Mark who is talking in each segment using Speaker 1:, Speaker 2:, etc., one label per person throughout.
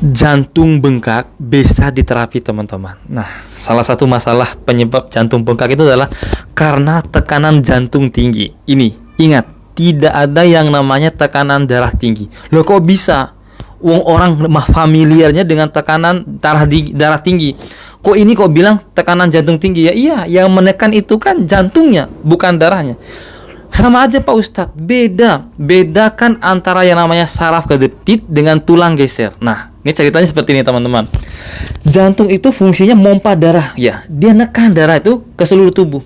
Speaker 1: Jantung bengkak bisa diterapi teman-teman. Nah, salah satu masalah penyebab jantung bengkak itu adalah karena tekanan jantung tinggi. Ini, ingat, tidak ada yang namanya tekanan darah tinggi. Loh kok bisa? Wong orang mah familiarnya dengan tekanan darah tinggi. Kok ini kok bilang tekanan jantung tinggi? Ya iya, yang menekan itu kan jantungnya, bukan darahnya. Sama aja Pak Ustadz, bedakan antara yang namanya saraf kejepit dengan tulang geser. Nah, ini ceritanya seperti ini teman-teman. Jantung itu fungsinya mompa darah, ya, dia nekan darah itu ke seluruh tubuh.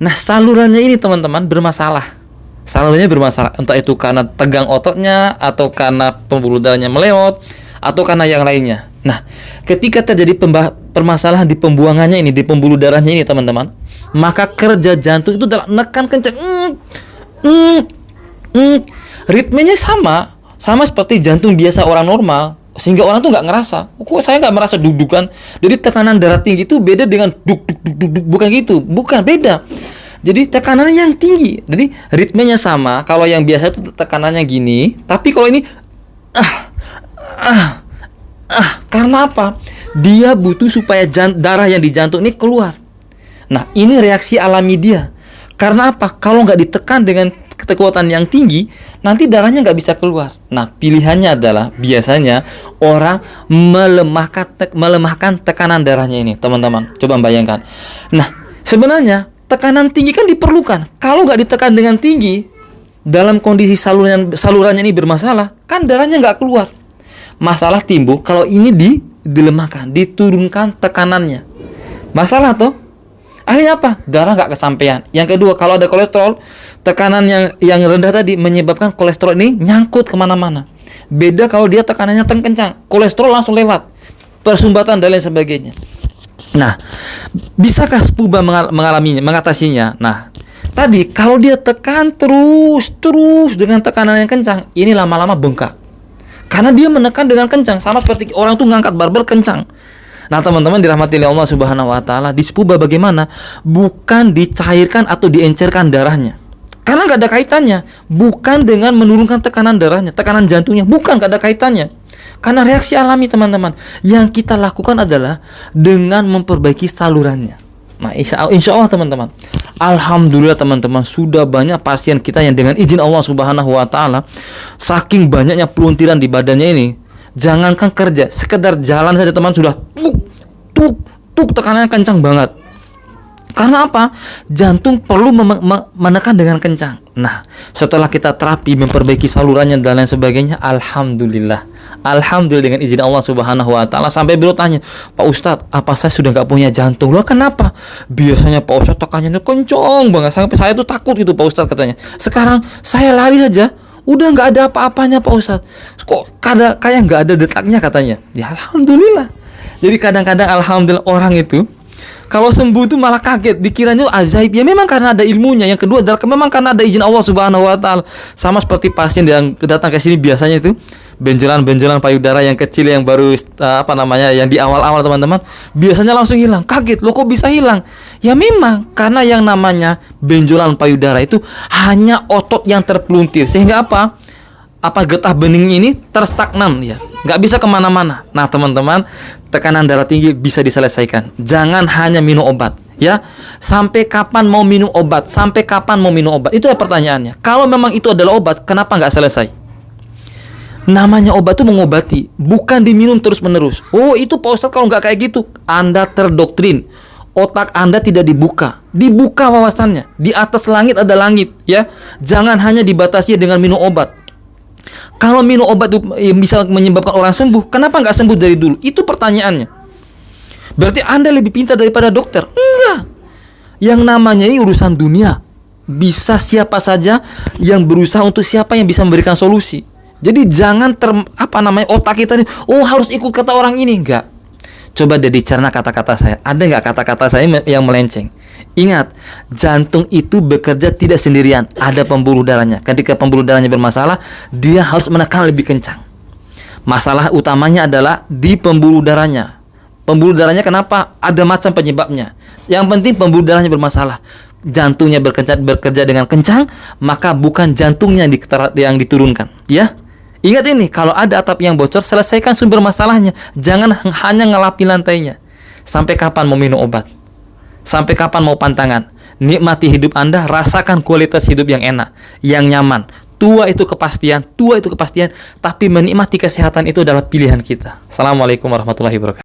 Speaker 1: Nah, salurannya ini teman-teman bermasalah. Salurannya bermasalah, entah itu karena tegang ototnya, atau karena pembuluh darahnya melewat, atau karena yang lainnya. Nah, ketika terjadi permasalahan di pembuangannya ini, di pembuluh darahnya ini teman-teman, maka kerja jantung itu adalah nekan kencang. Ritmenya sama seperti jantung biasa orang normal, sehingga orang tuh nggak ngerasa. Kok saya nggak merasa deg-degan? Jadi tekanan darah tinggi itu beda dengan duk, bukan gitu, bukan, beda. Jadi tekanannya yang tinggi, jadi ritmenya sama. Kalau yang biasa itu tekanannya gini, tapi kalau ini karena apa? Dia butuh supaya darah yang di jantung ini keluar. Nah, ini reaksi alami dia. Karena apa? Kalau nggak ditekan dengan kekuatan yang tinggi, nanti darahnya nggak bisa keluar. Nah, pilihannya adalah biasanya orang melemahkan tekanan darahnya ini, teman-teman. Coba bayangkan. Nah, sebenarnya tekanan tinggi kan diperlukan. Kalau nggak ditekan dengan tinggi, dalam kondisi salurannya ini bermasalah, kan darahnya nggak keluar. Masalah timbul kalau ini dilemahkan, diturunkan tekanannya. Masalah tuh. Akhirnya apa? Darah nggak kesampaian. Yang kedua, kalau ada kolesterol, tekanan yang rendah tadi menyebabkan kolesterol ini nyangkut kemana-mana. Beda kalau dia tekanannya kencang, kolesterol langsung lewat, persumbatan dan lain sebagainya. Nah, bisakah spuba mengatasinya? Nah, tadi kalau dia tekan terus dengan tekanan yang kencang, ini lama-lama bengkak. Karena dia menekan dengan kencang, sama seperti orang tuh ngangkat barbel kencang. Nah, teman-teman dirahmati oleh Allah Subhanahu wa taala, di spuba bagaimana? Bukan dicairkan atau diencerkan darahnya. Karena nggak ada kaitannya. Bukan dengan menurunkan tekanan darahnya, tekanan jantungnya, bukan, nggak ada kaitannya. Karena reaksi alami teman-teman. Yang kita lakukan adalah dengan memperbaiki salurannya. Nah, insya Allah teman-teman. Alhamdulillah teman-teman, sudah banyak pasien kita yang dengan izin Allah Subhanahu wa taala, saking banyaknya peluntiran di badannya ini, jangankan kerja, sekedar jalan saja teman sudah tuk tekanannya kencang banget. Karena apa? Jantung perlu menekan dengan kencang. Nah, setelah kita terapi, memperbaiki salurannya dan lain sebagainya, alhamdulillah dengan izin Allah Subhanahu wa taala, sampai beliau tanya, "Pak Ustadz, apa saya sudah nggak punya jantung?" Loh, kenapa? Biasanya Pak Ustadz tekanannya kencang banget, sampai saya tuh takut gitu Pak Ustadz, katanya. Sekarang saya lari saja, udah nggak ada apa-apanya Pak Ustadz. Kok kayak nggak ada detaknya, katanya. Ya alhamdulillah. Jadi kadang-kadang alhamdulillah orang itu kalau sembuh itu malah kaget, dikiranya ajaib. Ya memang karena ada ilmunya. Yang kedua adalah memang karena ada izin Allah Subhanahu wa taala. Sama seperti pasien yang datang ke sini biasanya itu benjolan payudara yang kecil yang baru yang di awal-awal teman-teman, biasanya langsung hilang. Kaget, loh kok bisa hilang? Ya memang karena yang namanya benjolan payudara itu hanya otot yang terpeluntir, sehingga getah bening ini terstagnan, ya, nggak bisa kemana-mana. Nah teman-teman, tekanan darah tinggi bisa diselesaikan. Jangan hanya minum obat, ya. Sampai kapan mau minum obat? Itu ya pertanyaannya. Kalau memang itu adalah obat, kenapa nggak selesai? Namanya obat itu mengobati, bukan diminum terus-menerus. Oh, itu Pak Ustadz kalau nggak kayak gitu, Anda terdoktrin. Otak Anda tidak dibuka wawasannya. Di atas langit ada langit, ya. Jangan hanya dibatasi dengan minum obat. Kalau minum obat itu bisa menyebabkan orang sembuh, kenapa nggak sembuh dari dulu? Itu pertanyaannya. Berarti Anda lebih pintar daripada dokter? Enggak. Yang namanya ini urusan dunia. Bisa siapa saja yang berusaha untuk siapa yang bisa memberikan solusi. Jadi jangan otak kita ini, harus ikut kata orang ini. Enggak. Coba deh dicerna kata-kata saya. Ada nggak kata-kata saya yang melenceng? Ingat, jantung itu bekerja tidak sendirian. Ada pembuluh darahnya. Ketika pembuluh darahnya bermasalah, dia harus menekan lebih kencang. Masalah utamanya adalah di pembuluh darahnya. Pembuluh darahnya kenapa? Ada macam penyebabnya. Yang penting pembuluh darahnya bermasalah. Jantungnya bekerja dengan kencang, maka bukan jantungnya yang diturunkan, ya. Ingat ini, kalau ada atap yang bocor, selesaikan sumber masalahnya. Jangan hanya ngelapi lantainya. Sampai kapan mau minum obat? Sampai kapan mau pantangan? Nikmati hidup Anda, rasakan kualitas hidup yang enak, yang nyaman. Tua itu kepastian, tapi menikmati kesehatan itu adalah pilihan kita. Assalamualaikum warahmatullahi wabarakatuh.